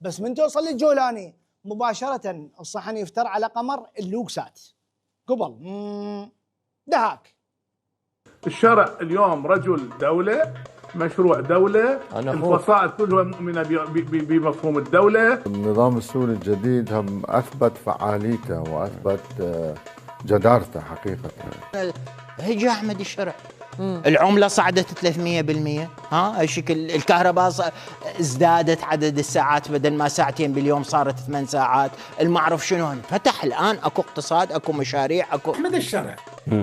بس من توصل للجولاني مباشرة الصحن يفتر على قمر اللوكسات قبل دهاك. الشرع اليوم رجل دولة، مشروع دولة، الفصائل كلها مؤمنة بمفهوم الدولة. النظام السوري الجديد هم أثبت فعاليته وأثبت جدارته حقيقة. هجي أحمد الشرع، العملة صعدت 300%، الشكل الكهرباء ازدادت عدد الساعات، بدل ما ساعتين باليوم صارت 8 ساعات، المعرف شنو فتح الآن، اكو اقتصاد، اكو مشاريع، اكو. أحمد الشرع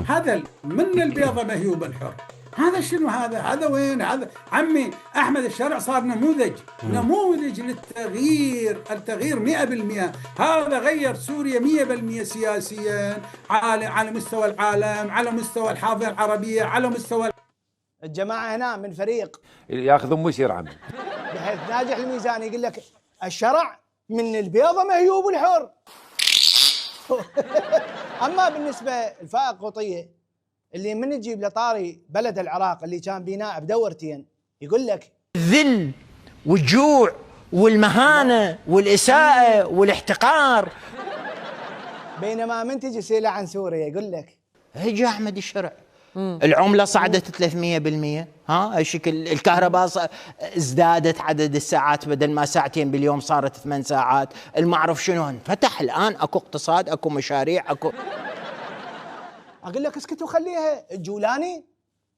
هذا من البيضة مهيوبا حر، هذا شنو هذا وين هذا عمي؟ أحمد الشرع صار نموذج للتغيير، التغيير 100%. هذا غير سوريا 100% سياسيا، على مستوى العالم، على مستوى الحاضنة العربية، على مستوى الجماعة هنا من فريق ياخذون مشير عمي، بحيث ناجح الميزان يقول لك الشرع من البيضة مهيوب الحر. أما بالنسبة الفائق قطية اللي من تجيب لطاري بلد العراق اللي كان بناء بدورتين، يقول لك الذل والجوع والمهانة والإساءة والاحتقار، بينما من تجي سيلة عن سوريا يقول لك هجي أحمد الشرع، العملة صعدت 300%، الشكل الكهرباء ازدادت عدد الساعات، بدل ما ساعتين باليوم صارت 8 ساعات، المعرف شنو فتح الآن، اكو اقتصاد، اكو مشاريع، اكو. اقول لك اسكت وخليها. الجولاني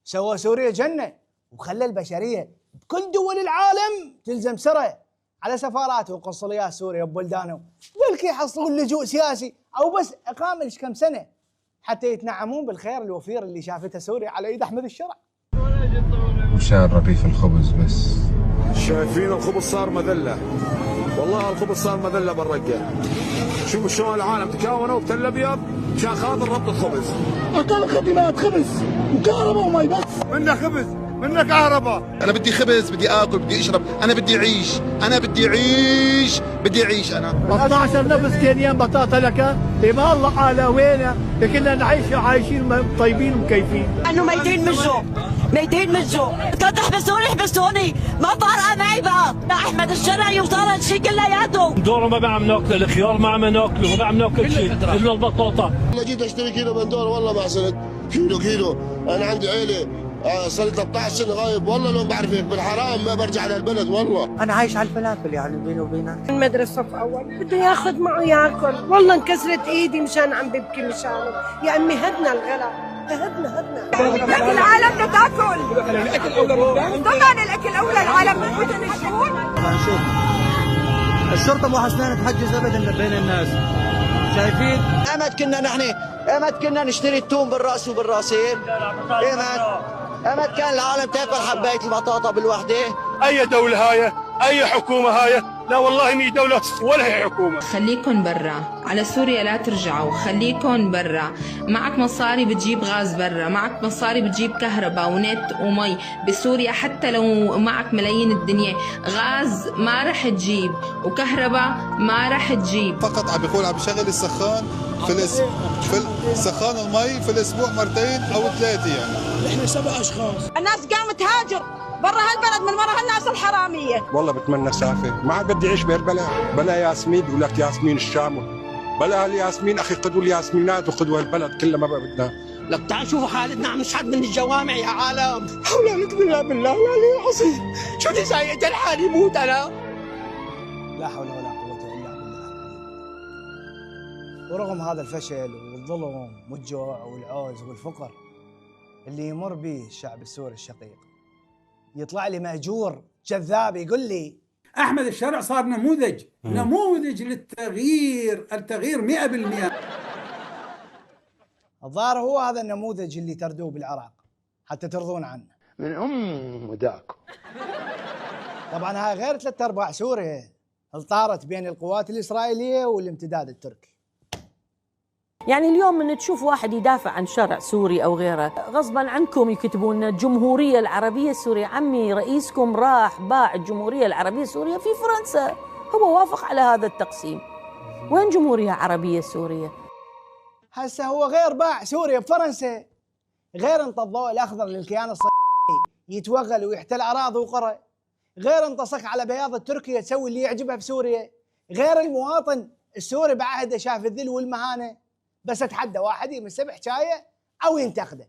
سوى سوريا جنة وخلى البشرية بكل دول العالم تلزم سره على سفارات وقنصليات سوريا ببلدانهم، بلكي يحصلون لجوء سياسي او بس اقامة كم سنة حتى يتنعمون بالخير الوفير اللي شافته سوريا على ايد احمد الشرع. وشان رغيف الخبز بس. شايفين الخبز صار مذلة، والله الخبز صار مذلة بالرقة. شوفوا شلون العالم تكاونوا بتل ابيض عشان خاطر ربط الخبز. اعطانا خدمات خبز وكهرباء ومي بس. منا خبز منا كهرباء. انا بدي خبز، بدي اكل، بدي اشرب، انا بدي اعيش، بدي اعيش انا. 12 نفس كينيان بطاطا لك، ما الله على وينه، كنا نعيش عايشين طيبين ومكيفين. انه ميتين من الجوع، كنت احبسوني، ما فارقه معي بقى، احمد الشرع يوصل الشيء كلياته. دوره ما بعمل ناكله، الخيار ما عم ناكله، ما بعمل ناكل شيء الا البطاطا. والله جيت اشتري كيلو بندور والله ما حصلت، كيلو، انا عندي عيله صار لي 13 سنه غايب، والله لو بعرف هيك بالحرام ما برجع للبلد والله. انا عايش على الفلافل يعني بيني وبينك. المدرسه في اول بده ياخذ معه ياكل، والله انكسرت ايدي مشان عم ببكي مشانه، يا امي هدنا الغلا، هدنا لك العالم بدها تاكل، الاكل اولى، طبعا الاكل اولى، العالم بدهم يشوفون. شوف الشرطه مو حسنانه تحجز ابدا بين الناس، شايفين؟ امد كنا نشتري التوم بالراس وبالراسين، امد كان العالم تاكل حبايه البطاطا بالوحده. اي دوله هاي؟ اي حكومه هاي؟ لا والله مي دوله ولا هي حكومه. خليكن برا، على سوريا لا ترجعوا، خليكن برا. معك مصاري بتجيب غاز برا، معك مصاري بتجيب كهرباء ونت ومي بسوريا، حتى لو معك ملايين الدنيا، غاز ما رح تجيب وكهرباء ما رح تجيب. فقط عم بشغل السخان في سخان المي في الاسبوع مرتين او 3 يعني. نحن 7 اشخاص. الناس قامت تهاجر برا هالبلد من ورا هالناس الحراميه. والله بتمنى سافر، ما عاد بدي اعيش بهالبلد، بلا ياسمين بيقول لك ياسمين الشام، بلا هالياسمين اخي خذوا الياسمينات وخذوا البلد كلها ما بقى بدنا. لك تعال شوفوا حالتنا عم نشحت من الجوامع يا عالم. حولك بالله العلي العظيم، شو بدي زايد الحال يموت انا. لا حول ولا قوة الا بالله. ورغم هذا الفشل والظلم والجوع والعوز والفقر اللي يمر به الشعب السوري الشقيق، يطلع لي مأجور كذاب يقول لي أحمد الشرع صار نموذج للتغيير، التغيير 100%. الظاهر هو هذا النموذج اللي تردوه بالعراق حتى ترضون عنه من وداكم. طبعا هاي غير 3/4 سوريا طارت بين القوات الإسرائيلية والامتداد التركي. يعني اليوم من تشوف واحد يدافع عن شرع سوري أو غيره، غصبا عنكم يكتبون الجمهورية العربية السورية. عمي رئيسكم راح باع الجمهورية العربية السورية في فرنسا، هو وافق على هذا التقسيم. وين جمهورية عربية سورية؟ هسه هو غير باع سوريا بفرنسا، غير انطى الضوء الأخضر للكيان الصهيوني يتوغل ويحتل أراضي وقرى، غير انتصك على بياض تركيا تسوي اللي يعجبها في سوريا، غير المواطن السوري بعهده شاف الذل والمهانه. بس اتحدى واحد يمسه بحكايه او ينتقده،